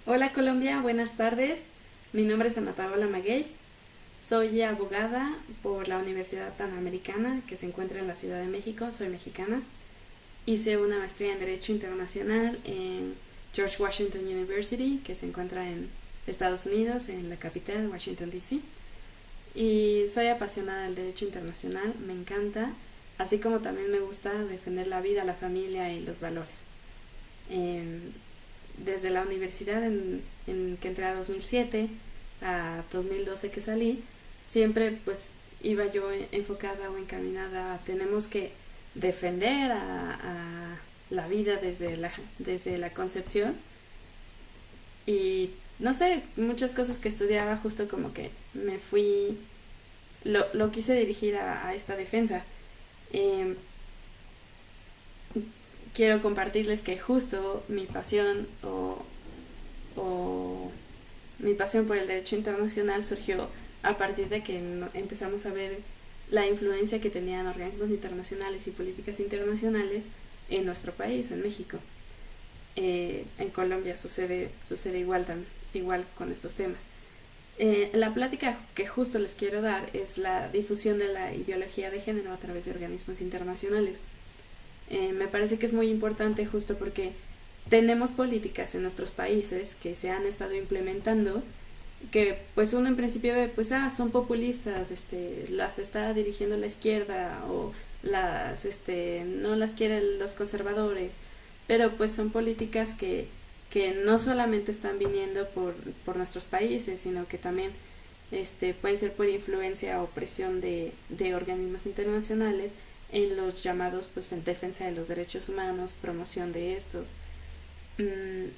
Hola Colombia, buenas tardes. Mi nombre es Ana Paola Maguey. Soy abogada por la Universidad Panamericana que se encuentra en la Ciudad de México. Soy mexicana. Hice una maestría en Derecho Internacional en George Washington University, que se encuentra en Estados Unidos, en la capital, Washington, D.C. Y soy apasionada del derecho internacional, me encanta, así como también me gusta defender la vida, la familia y los valores. Eh, Desde la universidad en que entré a 2007 a 2012 que salí, siempre pues iba yo enfocada o encaminada a tenemos que defender a la vida desde la concepción y no sé, muchas cosas que estudiaba justo como que me fui, lo quise dirigir a esta defensa. Eh, Quiero compartirles que justo o mi pasión por el derecho internacional surgió a partir de que empezamos a ver la influencia que tenían organismos internacionales y políticas internacionales en nuestro país, en México. En Colombia sucede igual con estos temas. La plática que justo les quiero dar es la difusión de la ideología de género a través de organismos internacionales. Me parece que es muy importante justo porque tenemos políticas en nuestros países que se han estado implementando que pues uno en principio ve pues son populistas, las está dirigiendo la izquierda o no las quieren los conservadores, pero pues son políticas que no solamente están viniendo por nuestros países, sino que también pueden ser por influencia o presión de organismos internacionales en los llamados pues en defensa de los derechos humanos, promoción de estos. Mm,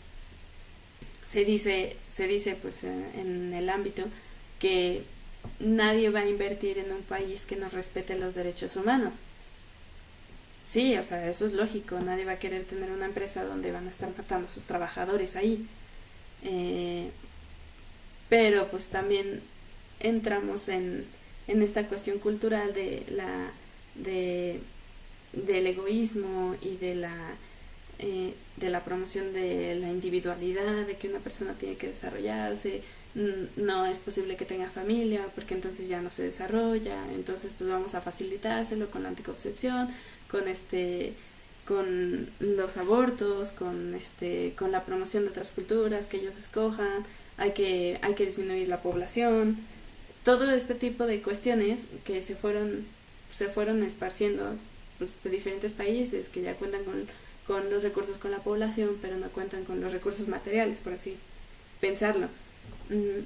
se dice pues en el ámbito que nadie va a invertir en un país que no respete los derechos humanos. Sí, o sea, eso es lógico, nadie va a querer tener una empresa donde van a estar matando a sus trabajadores ahí. Eh, pero pues también entramos en esta cuestión cultural de, del egoísmo y de la promoción de la individualidad, de que una persona tiene que desarrollarse, no es posible que tenga familia porque entonces ya no se desarrolla, entonces pues vamos a facilitárselo con la anticoncepción, con con los abortos, con la promoción de otras culturas que ellos escojan, hay que disminuir la población, todo este tipo de cuestiones que se fueron esparciendo pues, de diferentes países que ya cuentan con los recursos con la población, pero no cuentan con los recursos materiales, por así pensarlo. Mm,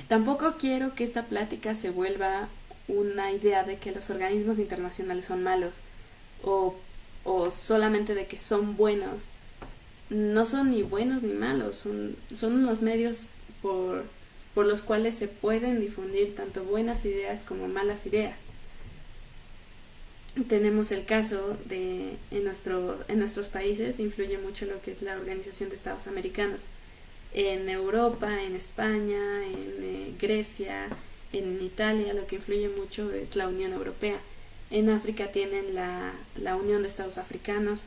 Tampoco quiero que esta plática se vuelva una idea de que los organismos internacionales son malos o, o solamente de que son buenos. No son ni buenos ni malos, son unos medios por los cuales se pueden difundir tanto buenas ideas como malas ideas. Tenemos el caso de en nuestros países influye mucho lo que es la Organización de Estados Americanos. En Europa, en España, en Grecia, en Italia, lo que influye mucho es la Unión Europea. En África tienen la Unión de Estados Africanos.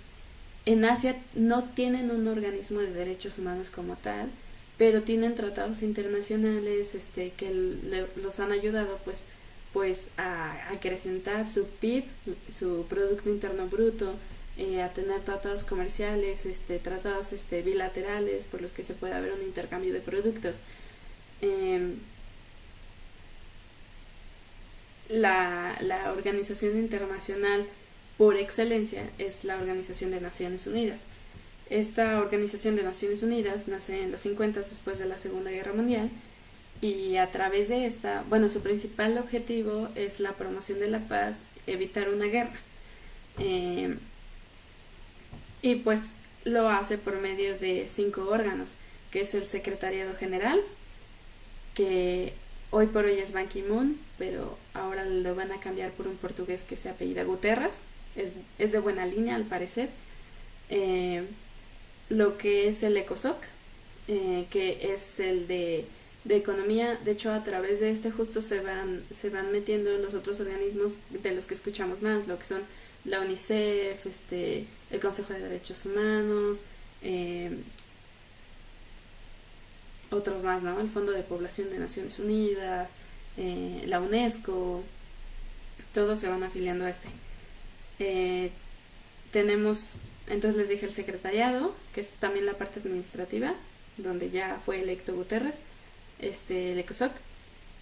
En Asia no tienen un organismo de derechos humanos como tal, pero tienen tratados internacionales que los han ayudado pues a acrecentar su PIB, su Producto Interno Bruto, a tener tratados comerciales, tratados bilaterales por los que se puede haber un intercambio de productos. Eh, la organización internacional por excelencia es la Organización de Naciones Unidas. Esta Organización de Naciones Unidas nace en los 50 después de la Segunda Guerra Mundial y a través de esta, bueno, su principal objetivo es la promoción de la paz, evitar una guerra. Eh, y pues lo hace por medio de 5 órganos, que es el Secretariado General, que hoy por hoy es Ban Ki-moon, pero ahora lo van a cambiar por un portugués que se apellida Guterres, es de buena línea al parecer. Eh, lo que es el ECOSOC, que es el de economía. De hecho, a través de justo se van metiendo los otros organismos de los que escuchamos más, lo que son la UNICEF, el Consejo de Derechos Humanos, eh, otros más, ¿no? El Fondo de Población de Naciones Unidas, la UNESCO, todos se van afiliando a este. Tenemos, entonces les dije, el secretariado, que es también la parte administrativa, donde ya fue electo Guterres, el ECOSOC,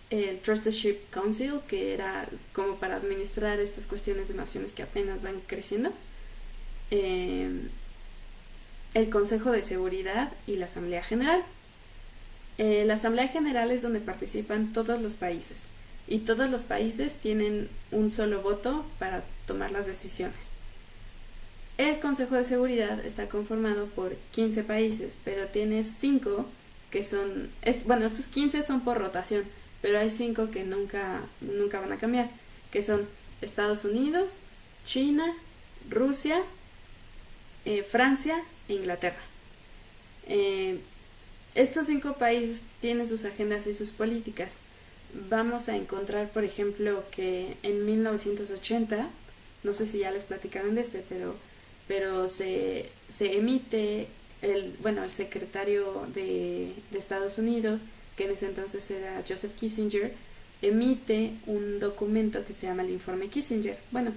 el Trusteeship Council, que era como para administrar estas cuestiones de naciones que apenas van creciendo, el Consejo de Seguridad y la Asamblea General. La Asamblea General es donde participan todos los países, y todos los países tienen un solo voto para tomar las decisiones. El Consejo de Seguridad está conformado por 15 países, pero tiene 5 que son, bueno, estos 15 son por rotación, pero hay 5 que nunca van a cambiar, que son Estados Unidos, China, Rusia, Francia e Inglaterra. Estos 5 países tienen sus agendas y sus políticas. Vamos a encontrar, por ejemplo, que en 1980, no sé si ya les platicaron de pero se emite el secretario de Estados Unidos, que en ese entonces era Joseph Kissinger, emite un documento que se llama el Informe Kissinger. Bueno,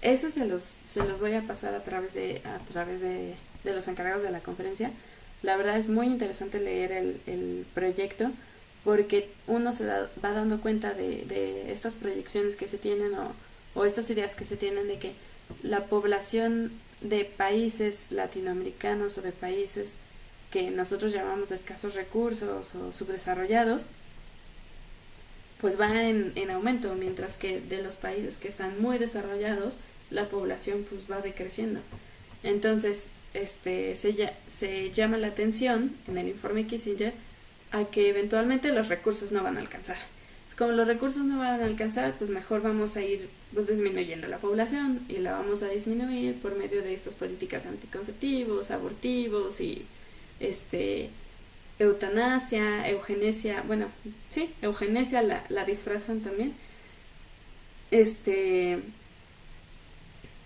ese se los voy a pasar a través de los encargados de la conferencia. La verdad es muy interesante leer el proyecto, porque uno se va dando cuenta de estas proyecciones que se tienen o estas ideas que se tienen de que la población de países latinoamericanos o de países que nosotros llamamos de escasos recursos o subdesarrollados, pues va en aumento, mientras que de los países que están muy desarrollados, la población pues va decreciendo. Entonces, se llama la atención en el informe Kissinger a que eventualmente los recursos no van a alcanzar. Como los recursos no van a alcanzar, pues mejor vamos a ir pues disminuyendo la población, y la vamos a disminuir por medio de estas políticas anticonceptivos, abortivos y eutanasia, eugenesia, bueno, sí, eugenesia la disfrazan también.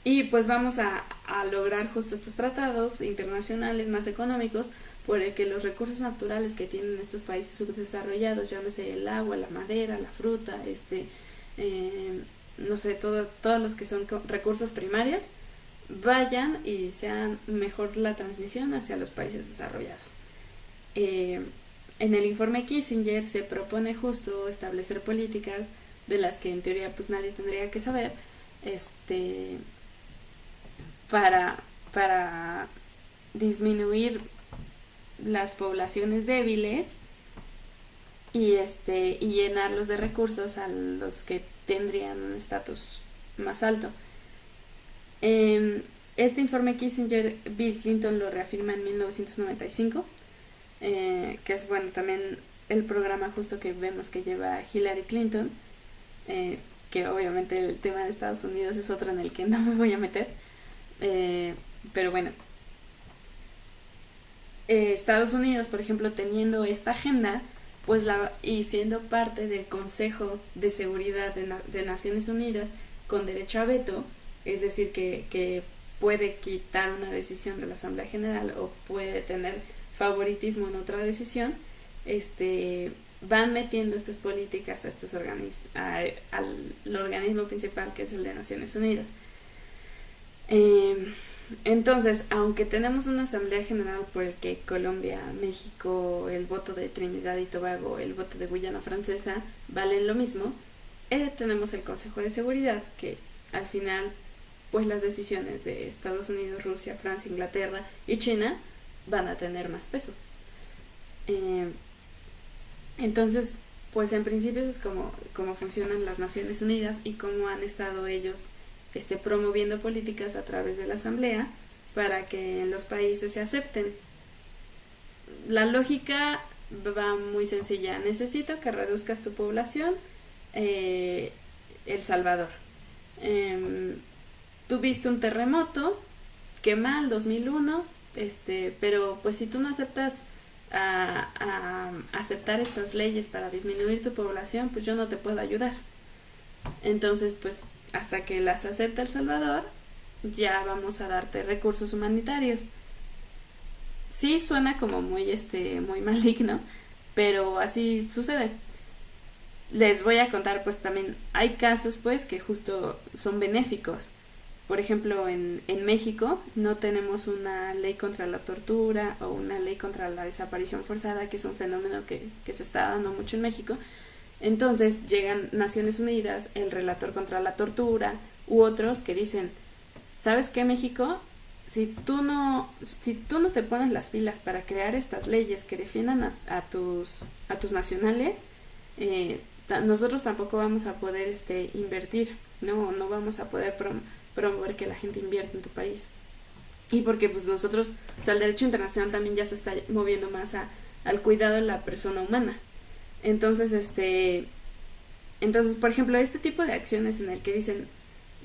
Y pues vamos a lograr justo estos tratados internacionales más económicos, por el que los recursos naturales que tienen estos países subdesarrollados, llámese el agua, la madera, la fruta, no sé, todos los que son recursos primarios, vayan y sean mejor la transmisión hacia los países desarrollados. En el informe Kissinger se propone justo establecer políticas de las que en teoría pues nadie tendría que saber, para disminuir las poblaciones débiles y llenarlos de recursos a los que tendrían un estatus más alto. Este informe Kissinger, Bill Clinton lo reafirma en 1995, que es bueno también el programa justo que vemos que lleva Hillary Clinton, que obviamente el tema de Estados Unidos es otro en el que no me voy a meter, pero bueno, Estados Unidos, por ejemplo, teniendo esta agenda, pues y siendo parte del Consejo de Seguridad de Naciones Unidas con derecho a veto, es decir, que puede quitar una decisión de la Asamblea General o puede tener favoritismo en otra decisión, van metiendo estas políticas a estos al organismo principal, que es el de Naciones Unidas. Entonces, aunque tenemos una Asamblea General por el que Colombia, México, el voto de Trinidad y Tobago, el voto de Guyana Francesa valen lo mismo, tenemos el Consejo de Seguridad, que al final pues las decisiones de Estados Unidos, Rusia, Francia, Inglaterra y China van a tener más peso. Entonces, pues en principio eso es como funcionan las Naciones Unidas y cómo han estado ellos promoviendo políticas a través de la Asamblea para que los países se acepten. La lógica va muy sencilla. Necesito que reduzcas tu población. El Salvador. Tuviste un terremoto, qué mal, 2001, pero pues si tú no aceptas a aceptar estas leyes para disminuir tu población, pues yo no te puedo ayudar. Entonces, pues hasta que las acepta El Salvador, ya vamos a darte recursos humanitarios. Sí suena como muy, muy maligno, pero así sucede. Les voy a contar, pues también hay casos, pues, que justo son benéficos. Por ejemplo, en México no tenemos una ley contra la tortura o una ley contra la desaparición forzada, que es un fenómeno que se está dando mucho en México. Entonces llegan Naciones Unidas, el relator contra la tortura u otros que dicen, ¿sabes qué, México? Si tú no te pones las pilas para crear estas leyes que defiendan a tus nacionales, nosotros tampoco vamos a poder invertir, no vamos a poder promover que la gente invierta en tu país. Y porque pues nosotros, o sea, el derecho internacional también ya se está moviendo más al cuidado de la persona humana. Entonces, por ejemplo, este tipo de acciones en el que dicen,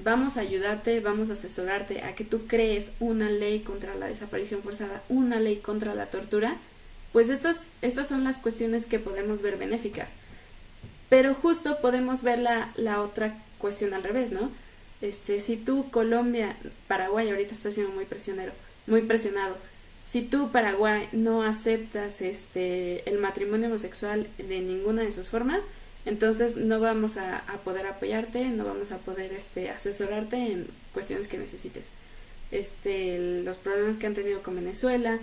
vamos a ayudarte, vamos a asesorarte a que tú crees una ley contra la desaparición forzada, una ley contra la tortura, pues estas son las cuestiones que podemos ver benéficas. Pero justo podemos ver la otra cuestión al revés, ¿no? Si tú, Colombia, Paraguay ahorita está siendo muy presionado. Si tú, Paraguay, no aceptas el matrimonio homosexual de ninguna de sus formas, entonces no vamos a poder apoyarte, no vamos a poder asesorarte en cuestiones que necesites. Los problemas que han tenido con Venezuela.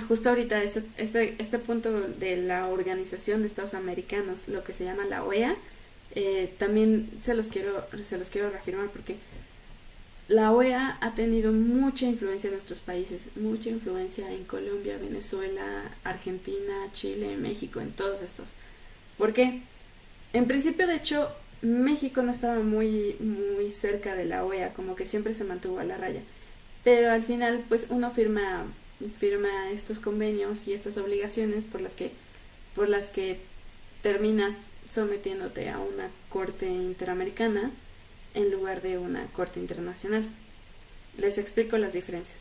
Justo ahorita este punto de la Organización de Estados Americanos, lo que se llama la OEA, también se los quiero reafirmar porque la OEA ha tenido mucha influencia en nuestros países, mucha influencia en Colombia, Venezuela, Argentina, Chile, México, en todos estos. ¿Por qué? En principio, de hecho, México no estaba muy, muy cerca de la OEA, como que siempre se mantuvo a la raya. Pero al final, pues uno firma estos convenios y estas obligaciones por las que terminas sometiéndote a una corte interamericana en lugar de una corte internacional. Les explico las diferencias.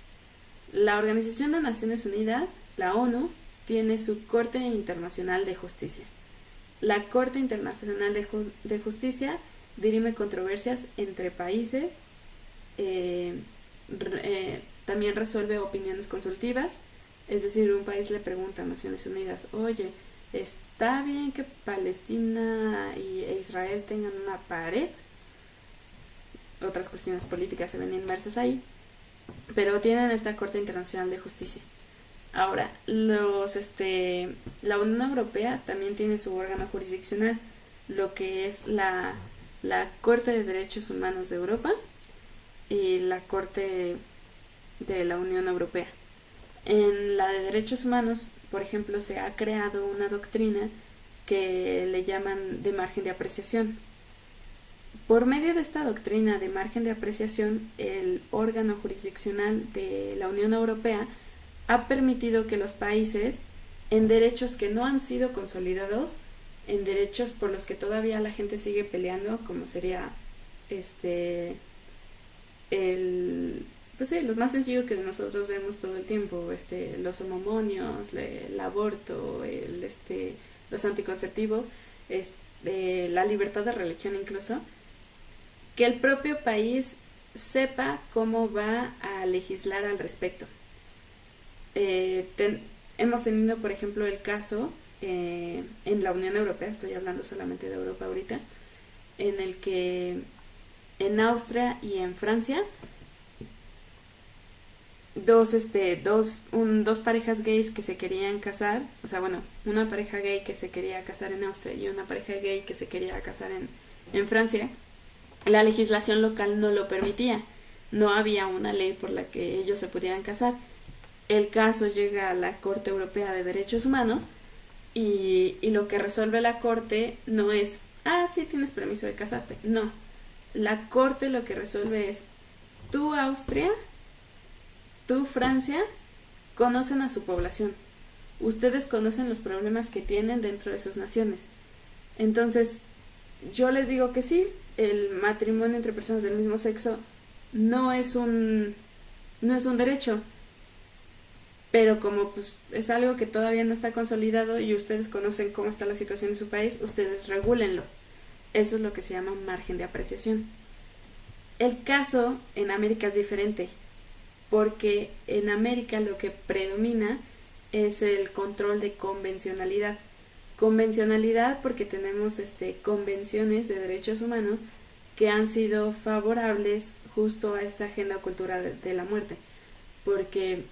La Organización de Naciones Unidas, la ONU, tiene su Corte Internacional de Justicia. La Corte Internacional de Justicia dirime controversias entre países, también resuelve opiniones consultivas, es decir, un país le pregunta a Naciones Unidas, oye, ¿está bien que Palestina e Israel tengan una pared? Otras cuestiones políticas se ven inmersas ahí, pero tienen esta Corte Internacional de Justicia. Ahora, la Unión Europea también tiene su órgano jurisdiccional, lo que es la Corte de Derechos Humanos de Europa y la Corte de la Unión Europea. En la de Derechos Humanos, por ejemplo, se ha creado una doctrina que le llaman de margen de apreciación. Por medio de esta doctrina de margen de apreciación, el órgano jurisdiccional de la Unión Europea ha permitido que los países, en derechos que no han sido consolidados, en derechos por los que todavía la gente sigue peleando, como sería pues sí, los más sencillos que nosotros vemos todo el tiempo, los homomonios, el aborto, los anticonceptivos, la libertad de religión incluso, que el propio país sepa cómo va a legislar al respecto. Hemos tenido, por ejemplo, el caso en la Unión Europea, estoy hablando solamente de Europa ahorita, en el que en Austria y en Francia dos parejas gays que se querían casar, o sea, bueno, una pareja gay que se quería casar en Austria y una pareja gay que se quería casar en Francia, la legislación local no lo permitía, no había una ley por la que ellos se pudieran casar. El caso llega a la Corte Europea de Derechos Humanos y lo que resuelve la Corte no es, sí tienes permiso de casarte, no. La Corte lo que resuelve es, tú Austria, tú Francia, conocen a su población. Ustedes conocen los problemas que tienen dentro de sus naciones. Entonces, yo les digo que sí, el matrimonio entre personas del mismo sexo no es un derecho, pero como pues es algo que todavía no está consolidado y ustedes conocen cómo está la situación en su país, ustedes regúlenlo. Eso es lo que se llama un margen de apreciación. El caso en América es diferente. porque en América lo que predomina es el control de convencionalidad. Convencionalidad porque tenemos convenciones de derechos humanos que han sido favorables justo a esta agenda cultural de la muerte, porque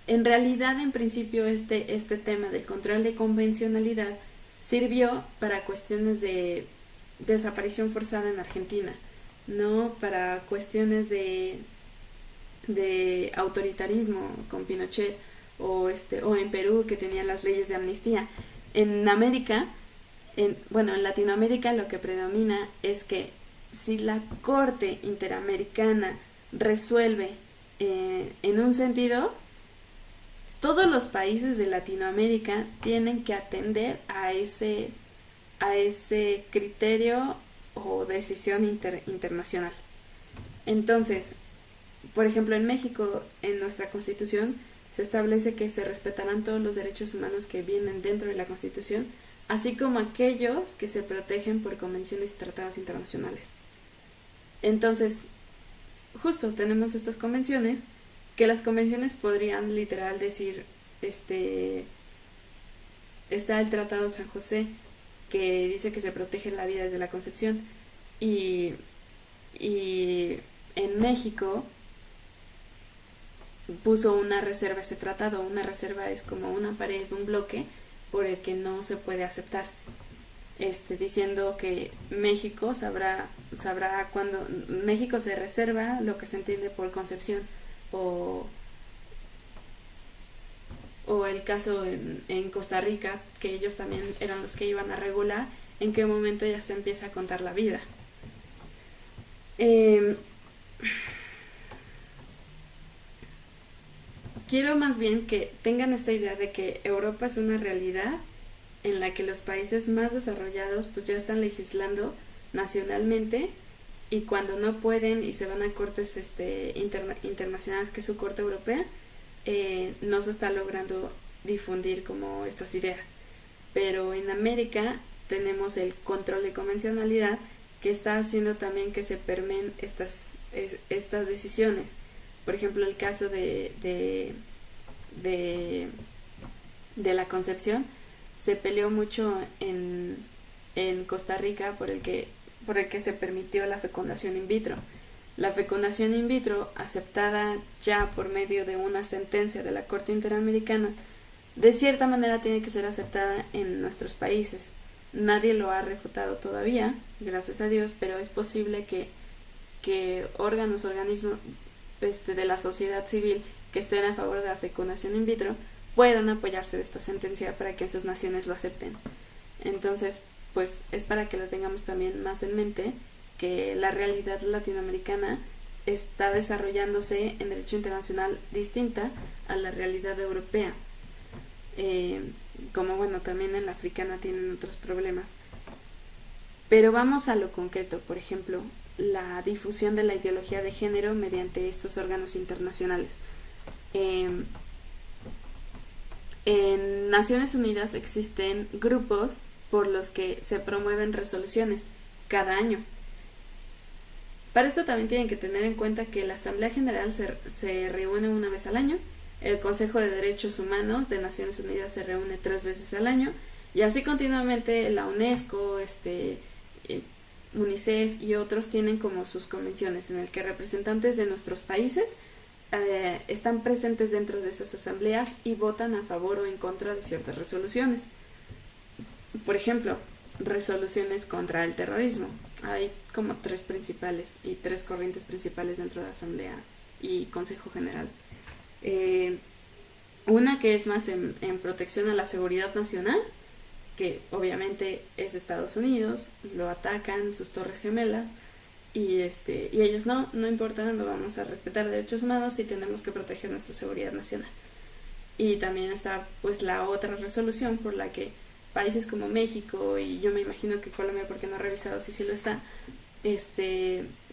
en realidad en principio este tema del control de convencionalidad sirvió para cuestiones de desaparición forzada en Argentina, no para cuestiones de autoritarismo con Pinochet o en Perú, que tenían las leyes de amnistía. En América, en Latinoamérica, lo que predomina es que si la Corte Interamericana resuelve en un sentido, todos los países de Latinoamérica tienen que atender a ese criterio o decisión internacional. Entonces, por ejemplo, en México, en nuestra Constitución, se establece que se respetarán todos los derechos humanos que vienen dentro de la Constitución, así como aquellos que se protegen por convenciones y tratados internacionales. Entonces, justo tenemos estas convenciones, que las convenciones podrían literal decir, está el Tratado de San José, que dice que se protege la vida desde la concepción, y en México puso una reserva ese tratado. Una reserva es como una pared, un bloque por el que no se puede aceptar, diciendo que México sabrá cuando México se reserva lo que se entiende por concepción, o el caso en Costa Rica, que ellos también eran los que iban a regular en qué momento ya se empieza a contar la vida. Quiero más bien que tengan esta idea de que Europa es una realidad en la que los países más desarrollados pues ya están legislando nacionalmente, y cuando no pueden y se van a cortes internacionales, que es su corte europea, no se está logrando difundir como estas ideas. Pero en América tenemos el control de convencionalidad, que está haciendo también que se permeen estas decisiones. Por ejemplo, el caso de la concepción se peleó mucho en Costa Rica por el que se permitió la fecundación in vitro. La fecundación in vitro, aceptada ya por medio de una sentencia de la Corte Interamericana, de cierta manera tiene que ser aceptada en nuestros países. Nadie lo ha refutado todavía, gracias a Dios, pero es posible que organismos de la sociedad civil que estén a favor de la fecundación in vitro puedan apoyarse de esta sentencia para que en sus naciones lo acepten. Entonces, pues es para que lo tengamos también más en mente, que la realidad latinoamericana está desarrollándose en derecho internacional distinta a la realidad europea. Como también en la africana tienen otros problemas. Pero vamos a lo concreto. Por ejemplo, la difusión de la ideología de género mediante estos órganos internacionales. En Naciones Unidas existen grupos por los que se promueven resoluciones cada año. Para esto también tienen que tener en cuenta que la Asamblea General se reúne una vez al año, el Consejo de Derechos Humanos de Naciones Unidas se reúne 3 veces al año, y así continuamente la UNESCO, UNICEF y otros tienen como sus convenciones en el que representantes de nuestros países están presentes dentro de esas asambleas y votan a favor o en contra de ciertas resoluciones. Por ejemplo, resoluciones contra el terrorismo. Hay como 3 principales y 3 corrientes principales dentro de la Asamblea y Consejo General. Una que es más en protección a la seguridad nacional, que obviamente es Estados Unidos, lo atacan, sus torres gemelas, y ellos no importa, no vamos a respetar derechos humanos y tenemos que proteger nuestra seguridad nacional. Y también está pues la otra resolución por la que países como México, y yo me imagino que Colombia, porque no he revisado si sí lo está,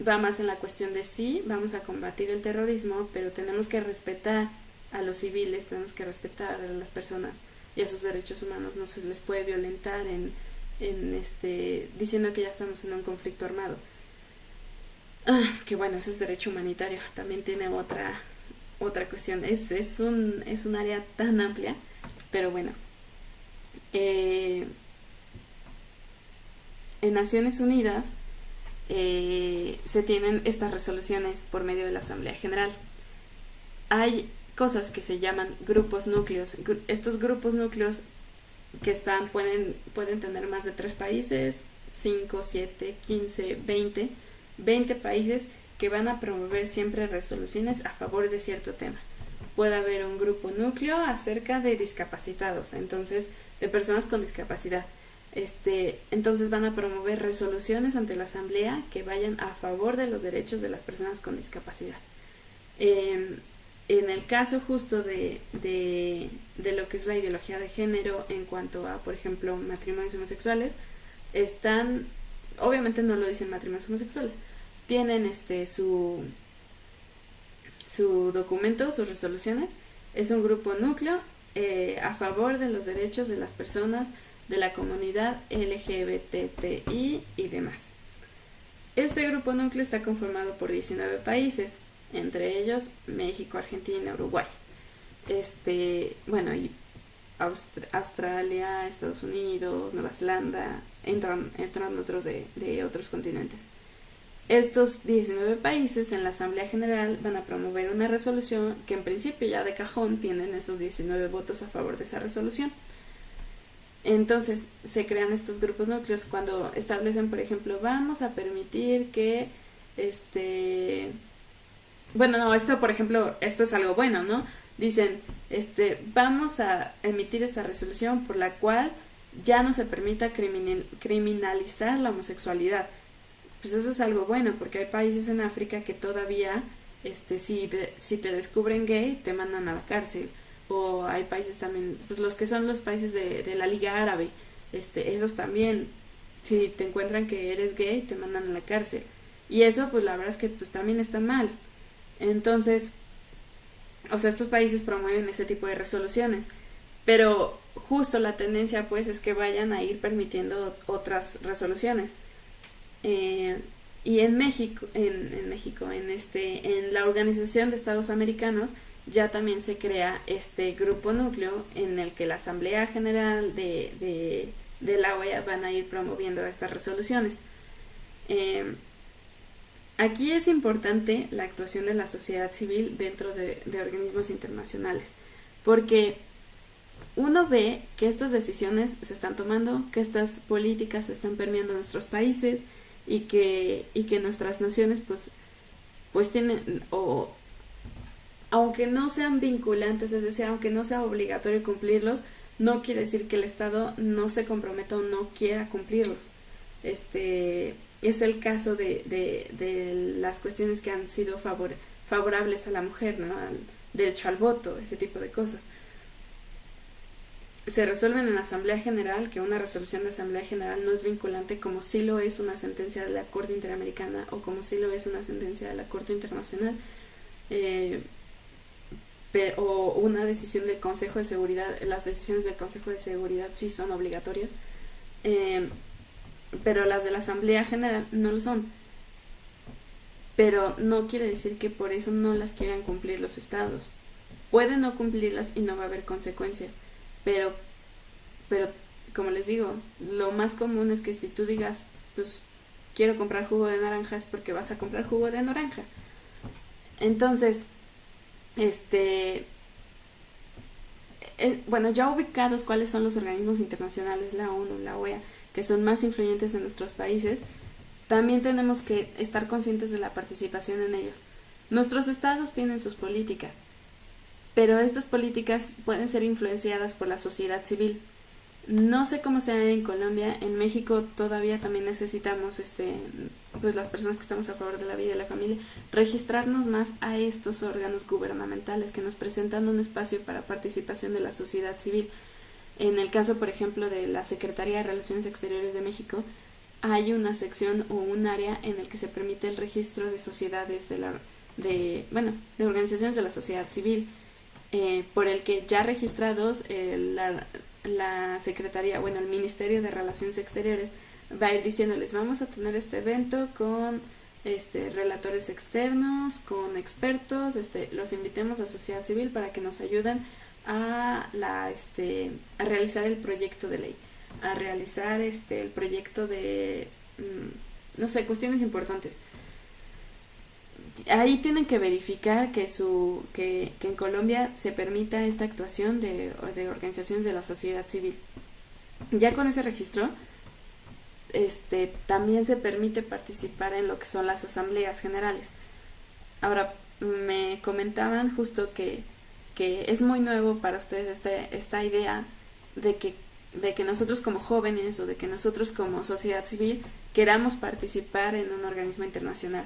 va más en la cuestión de sí, vamos a combatir el terrorismo, pero tenemos que respetar a los civiles, tenemos que respetar a las personas y a sus derechos humanos, no se les puede violentar diciendo que ya estamos en un conflicto armado. Que bueno, ese es derecho humanitario, también tiene otra cuestión, es un área tan amplia, pero bueno, eh, en Naciones Unidas se tienen estas resoluciones por medio de la Asamblea General. Hay cosas que se llaman grupos núcleos. Estos grupos núcleos pueden tener más de 3 países, 5, 7, 15, 20 países que van a promover siempre resoluciones a favor de cierto tema. Puede haber un grupo núcleo acerca de discapacitados, entonces de personas con discapacidad. Entonces van a promover resoluciones ante la Asamblea que vayan a favor de los derechos de las personas con discapacidad. Eh, en el caso justo de lo que es la ideología de género en cuanto a, por ejemplo, matrimonios homosexuales, obviamente no lo dicen matrimonios homosexuales, tienen su documento, sus resoluciones, es un grupo núcleo a favor de los derechos de las personas de la comunidad LGBTI y demás. Este grupo núcleo está conformado por 19 países, entre ellos México, Argentina, Uruguay. Bueno, y Australia, Estados Unidos, Nueva Zelanda, entran otros de otros continentes. Estos 19 países en la Asamblea General van a promover una resolución que en principio ya de cajón tienen esos 19 votos a favor de esa resolución. Entonces se crean estos grupos núcleos cuando establecen, por ejemplo, vamos a permitir que bueno, no, esto por ejemplo, esto es algo bueno, ¿no? Dicen, vamos a emitir esta resolución por la cual ya no se permita criminalizar la homosexualidad. Pues eso es algo bueno, porque hay países en África que todavía, si te descubren gay, te mandan a la cárcel. O hay países también, pues los que son los países de la Liga Árabe, esos también, si te encuentran que eres gay, te mandan a la cárcel. Y eso, pues la verdad es que pues también está mal. Entonces, o sea, estos países promueven ese tipo de resoluciones, pero justo la tendencia pues es que vayan a ir permitiendo otras resoluciones. Y en México, en la Organización de Estados Americanos ya también se crea este grupo núcleo en el que la Asamblea General de la OEA van a ir promoviendo estas resoluciones. Aquí es importante la actuación de la sociedad civil dentro de organismos internacionales, porque uno ve que estas decisiones se están tomando, que estas políticas se están permeando en nuestros países y que nuestras naciones pues tienen, o aunque no sean vinculantes, es decir, aunque no sea obligatorio cumplirlos, no quiere decir que el Estado no se comprometa o no quiera cumplirlos. Es el caso de las cuestiones que han sido favorables a la mujer, ¿no? Al derecho al voto, ese tipo de cosas. Se resuelven en la Asamblea General, que una resolución de Asamblea General no es vinculante como sí lo es una sentencia de la Corte Interamericana o como sí lo es una sentencia de la Corte Internacional, o una decisión del Consejo de Seguridad. Las decisiones del Consejo de Seguridad sí son obligatorias, pero las de la Asamblea General no lo son. Pero no quiere decir que por eso no las quieran cumplir los estados. Pueden no cumplirlas y no va a haber consecuencias, pero como les digo, lo más común es que si tú digas, pues quiero comprar jugo de naranja, es porque vas a comprar jugo de naranja. Entonces, bueno, ya ubicados cuáles son los organismos internacionales, la ONU, la OEA, que son más influyentes en nuestros países, también tenemos que estar conscientes de la participación en ellos. Nuestros estados tienen sus políticas, pero estas políticas pueden ser influenciadas por la sociedad civil. No sé cómo sea en Colombia. En México todavía también necesitamos, pues las personas que estamos a favor de la vida y la familia, registrarnos más a estos órganos gubernamentales que nos presentan un espacio para participación de la sociedad civil. En el caso, por ejemplo, de la Secretaría de Relaciones Exteriores de México, hay una sección o un área en el que se permite el registro de sociedades de organizaciones de la sociedad civil, por el que ya registrados la Secretaría, bueno, el Ministerio de Relaciones Exteriores va a ir diciéndoles, vamos a tener este evento con relatores externos, con expertos, los invitemos a sociedad civil para que nos ayuden a realizar el proyecto de ley, a realizar el proyecto de, no sé, cuestiones importantes. Ahí tienen que verificar que en Colombia se permita esta actuación de organizaciones de la sociedad civil. Ya con ese registro, también se permite participar en lo que son las asambleas generales. Ahora, me comentaban justo que es muy nuevo para ustedes esta idea de que nosotros como jóvenes o de que nosotros como sociedad civil queramos participar en un organismo internacional.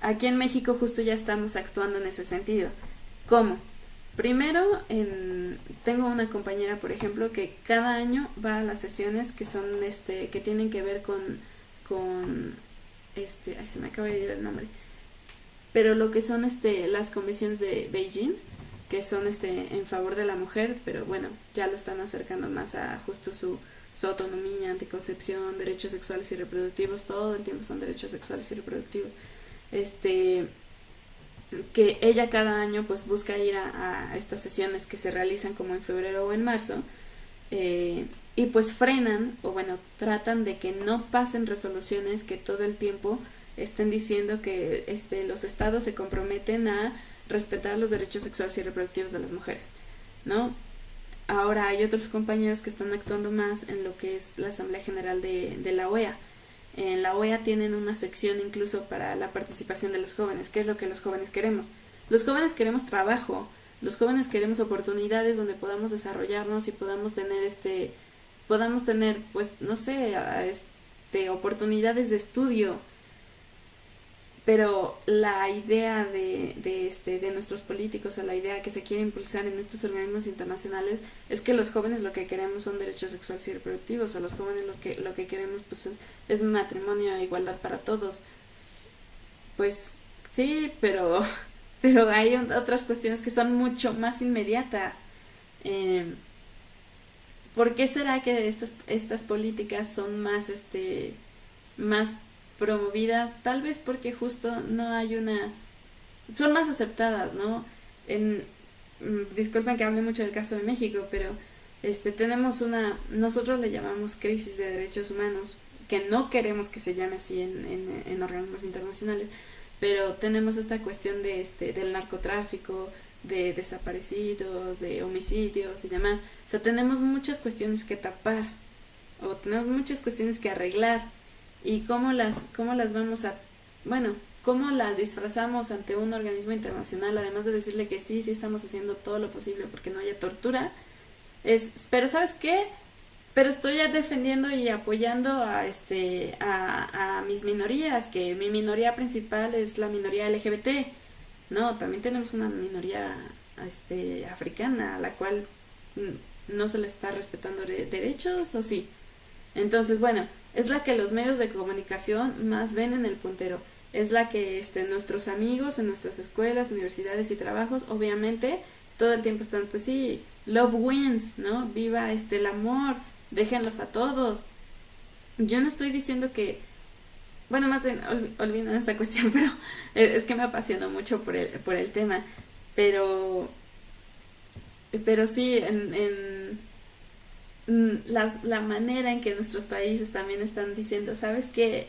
Aquí en México justo ya estamos actuando en ese sentido. ¿Cómo? Primero, tengo una compañera, por ejemplo, que cada año va a las sesiones que son que tienen que ver con ay, se me acaba de ir el nombre. Pero lo que son las convenciones de Beijing, que son en favor de la mujer, pero bueno, ya lo están acercando más a justo su autonomía, anticoncepción, derechos sexuales y reproductivos, todo el tiempo son derechos sexuales y reproductivos. Que ella cada año pues busca ir a estas sesiones que se realizan como en febrero o en marzo, y pues frenan o bueno, tratan de que no pasen resoluciones que todo el tiempo estén diciendo que los estados se comprometen a respetar los derechos sexuales y reproductivos de las mujeres, ¿no? Ahora hay otros compañeros que están actuando más en lo que es la Asamblea General de la OEA. En la OEA tienen una sección incluso para la participación de los jóvenes. ¿Qué es lo que los jóvenes queremos? Los jóvenes queremos trabajo, los jóvenes queremos oportunidades donde podamos desarrollarnos y podamos tener pues no sé, oportunidades de estudio. Pero la idea de nuestros políticos o la idea que se quiere impulsar en estos organismos internacionales es que los jóvenes lo que queremos son derechos sexuales y reproductivos, o los jóvenes lo que queremos pues es matrimonio e igualdad para todos. Pues sí, pero hay otras cuestiones que son mucho más inmediatas. ¿Por qué será que estas políticas son más promovidas? Tal vez porque justo no hay son más aceptadas, ¿no? Disculpen que hable mucho del caso de México, pero tenemos nosotros le llamamos crisis de derechos humanos, que no queremos que se llame así en organismos internacionales, pero tenemos esta cuestión del narcotráfico, de desaparecidos, de homicidios y demás. O sea, tenemos muchas cuestiones que tapar, o tenemos muchas cuestiones que arreglar. ¿Y cómo las vamos cómo las disfrazamos ante un organismo internacional, además de decirle que sí estamos haciendo todo lo posible porque no haya tortura? Pero ¿sabes qué? Pero estoy defendiendo y apoyando a mis minorías, que mi minoría principal es la minoría LGBT. No, también tenemos una minoría africana a la cual no se le está respetando derechos, ¿o sí? Entonces, bueno, es la que los medios de comunicación más ven en el puntero. Es la que nuestros amigos en nuestras escuelas, universidades y trabajos, obviamente, todo el tiempo están, pues sí, love wins, ¿no? Viva el amor, déjenlos a todos. Yo no estoy diciendo que, bueno, más bien olviden esta cuestión, pero es que me apasionó mucho por el tema. Pero sí, la manera en que nuestros países también están diciendo, ¿sabes qué?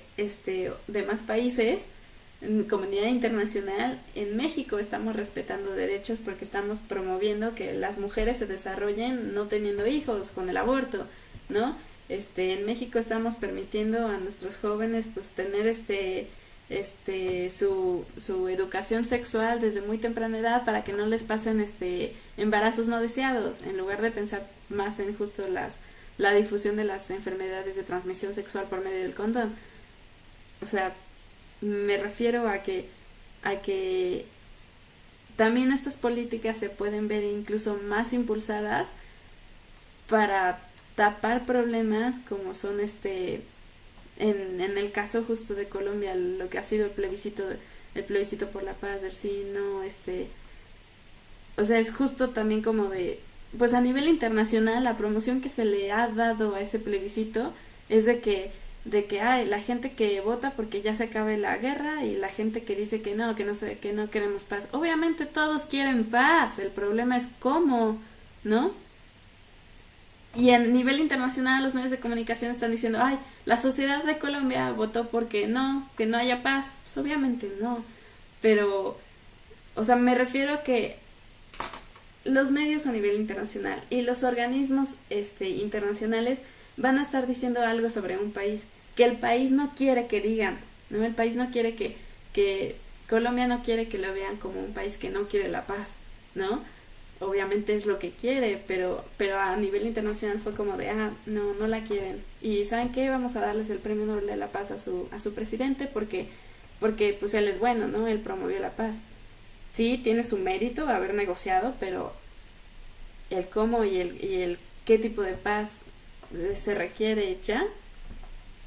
Demás países, en comunidad internacional, en México estamos respetando derechos porque estamos promoviendo que las mujeres se desarrollen no teniendo hijos, con el aborto, ¿no? En México estamos permitiendo a nuestros jóvenes pues tener su educación sexual desde muy temprana edad para que no les pasen embarazos no deseados, en lugar de pensar más en justo la difusión de las enfermedades de transmisión sexual por medio del condón. O sea, me refiero a que también estas políticas se pueden ver incluso más impulsadas para tapar problemas como son en el caso justo de Colombia, lo que ha sido el plebiscito por la paz del sí, no, o sea, es justo también como pues a nivel internacional la promoción que se le ha dado a ese plebiscito es de que de que hay la gente que vota porque ya se acabe la guerra y la gente que dice que no sé, que no queremos paz. Obviamente todos quieren paz, el problema es cómo, ¿no? Y a nivel internacional los medios de comunicación están diciendo, ay, la sociedad de Colombia votó porque no, que no haya paz. Pues obviamente no. Pero, o sea, me refiero a que los medios a nivel internacional y los organismos internacionales van a estar diciendo algo sobre un país que el país no quiere que digan, ¿no? El país no quiere que Colombia no quiere que lo vean como un país que no quiere la paz, ¿no? Obviamente es lo que quiere, pero a nivel internacional fue como de, no, no la quieren. Y ¿saben qué? Vamos a darles el premio Nobel de la Paz a su presidente porque pues él es bueno, ¿no? Él promovió la paz. Sí, tiene su mérito haber negociado, pero el cómo y el qué tipo de paz se requiere ya,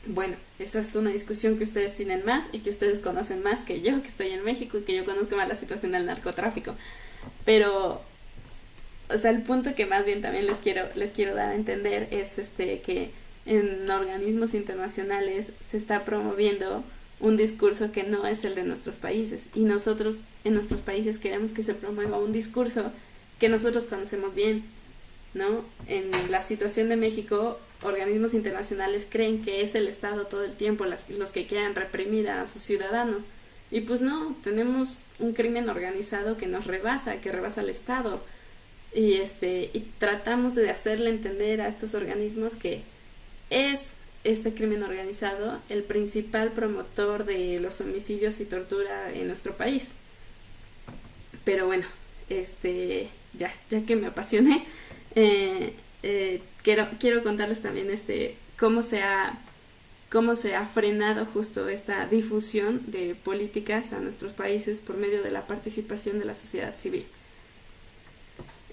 bueno, esa es una discusión que ustedes tienen más y que ustedes conocen más que yo, que estoy en México y que yo conozco más la situación del narcotráfico. Pero, o sea, el punto que más bien también les quiero dar a entender es que en organismos internacionales se está promoviendo un discurso que no es el de nuestros países y nosotros en nuestros países queremos que se promueva un discurso que nosotros conocemos bien, ¿no? En la situación de México, organismos internacionales creen que es el Estado todo el tiempo los que quieran reprimir a sus ciudadanos y pues no, tenemos un crimen organizado que nos rebasa, que rebasa al Estado y tratamos de hacerle entender a estos organismos que es este crimen organizado el principal promotor de los homicidios y tortura en nuestro país. Pero bueno, ya que me apasioné, quiero contarles también cómo se ha frenado justo esta difusión de políticas a nuestros países por medio de la participación de la sociedad civil.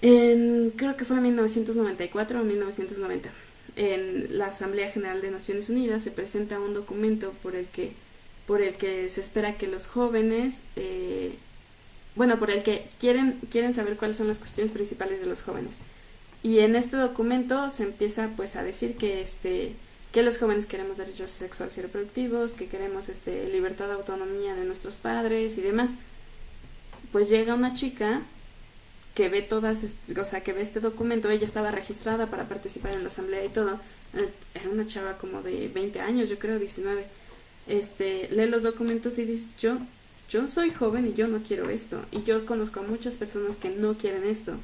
Creo que fue en 1994 o 1990. En la Asamblea General de Naciones Unidas se presenta un documento por el que se espera que los jóvenes, por el que quieren saber cuáles son las cuestiones principales de los jóvenes. Y en este documento se empieza pues a decir que los jóvenes queremos derechos sexuales y reproductivos, que queremos libertad, autonomía de nuestros padres y demás. Pues llega una chica que ve que ve este documento. Ella estaba registrada para participar en la asamblea y todo. Era una chava como de 20 años, yo creo 19. Lee los documentos y dice, yo soy joven y yo no quiero esto. Y yo conozco a muchas personas que no quieren esto.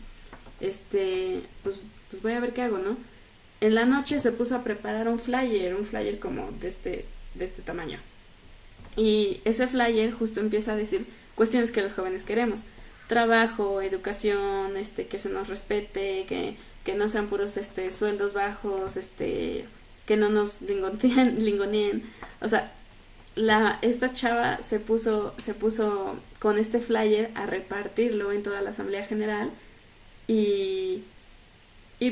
Pues voy a ver qué hago, ¿no? En la noche se puso a preparar un flyer como de este tamaño. Y ese flyer justo empieza a decir cuestiones que los jóvenes queremos. Trabajo, educación, que se nos respete, que no sean puros sueldos bajos, que no nos lingoneen. O sea, esta chava se puso con este flyer a repartirlo en toda la Asamblea General y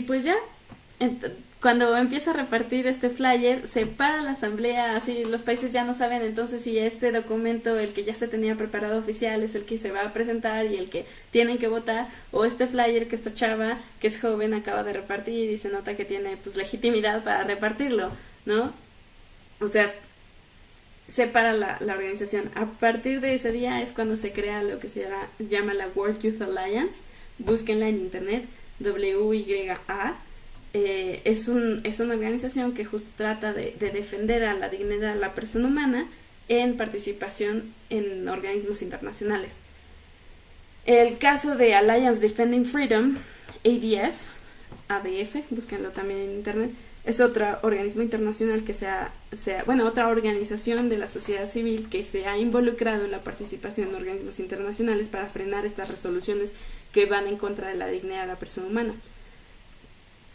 pues ya, cuando empieza a repartir este flyer, se para la asamblea, así los países ya no saben entonces si este documento, el que ya se tenía preparado oficial, es el que se va a presentar y el que tienen que votar, o este flyer que esta chava, que es joven, acaba de repartir y se nota que tiene pues legitimidad para repartirlo, ¿no? O sea, se para la organización. A partir de ese día es cuando se crea lo que se llama la World Youth Alliance. Búsquenla en internet, WYA. Es una organización que justo trata de defender a la dignidad de la persona humana en participación en organismos internacionales. El caso de Alliance Defending Freedom, ADF, búsquenlo también en internet, es otro organismo internacional otra organización de la sociedad civil que se ha involucrado en la participación en organismos internacionales para frenar estas resoluciones que van en contra de la dignidad de la persona humana.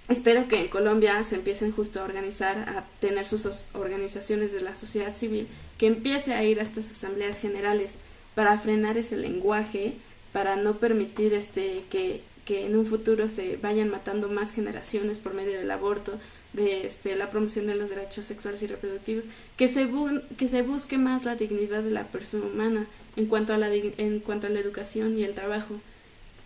Espero que en Colombia se empiecen justo a organizar, a tener sus organizaciones de la sociedad civil, que empiece a ir a estas asambleas generales para frenar ese lenguaje, para no permitir que en un futuro se vayan matando más generaciones por medio del aborto, de la promoción de los derechos sexuales y reproductivos, que se busque más la dignidad de la persona humana en cuanto a la educación y el trabajo.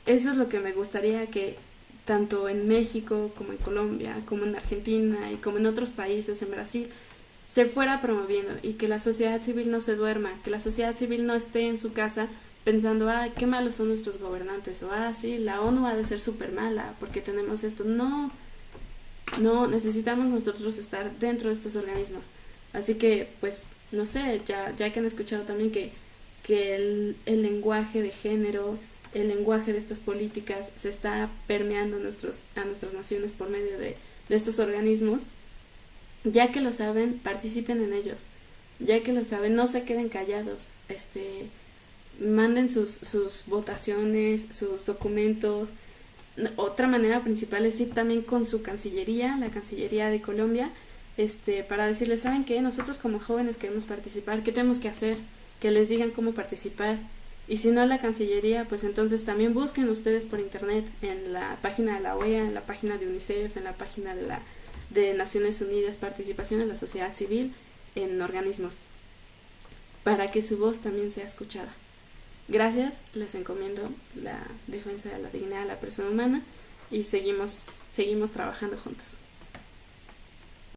Eso es lo que me gustaría que tanto en México como en Colombia, como en Argentina y como en otros países, en Brasil, se fuera promoviendo y que la sociedad civil no se duerma, que la sociedad civil no esté en su casa pensando, ay, qué malos son nuestros gobernantes, o sí, la ONU ha de ser súper mala porque tenemos esto. No, no, necesitamos nosotros estar dentro de estos organismos. Así que, pues, no sé, ya que han escuchado también que el lenguaje de género, el lenguaje de estas políticas se está permeando a nuestras naciones por medio de estos organismos, ya que lo saben, participen en ellos. Ya que lo saben, no se queden callados. Manden sus votaciones, sus documentos. Otra manera principal es ir también con su cancillería, la Cancillería de Colombia, para decirles, ¿saben qué? Nosotros como jóvenes queremos participar, ¿qué tenemos que hacer? Que les digan cómo participar. Y si no la Cancillería, pues entonces también busquen ustedes por internet, en la página de la OEA, en la página de UNICEF, en la página de Naciones Unidas, participación de la sociedad civil en organismos, para que su voz también sea escuchada. Gracias, les encomiendo la defensa de la dignidad de la persona humana y seguimos trabajando juntos.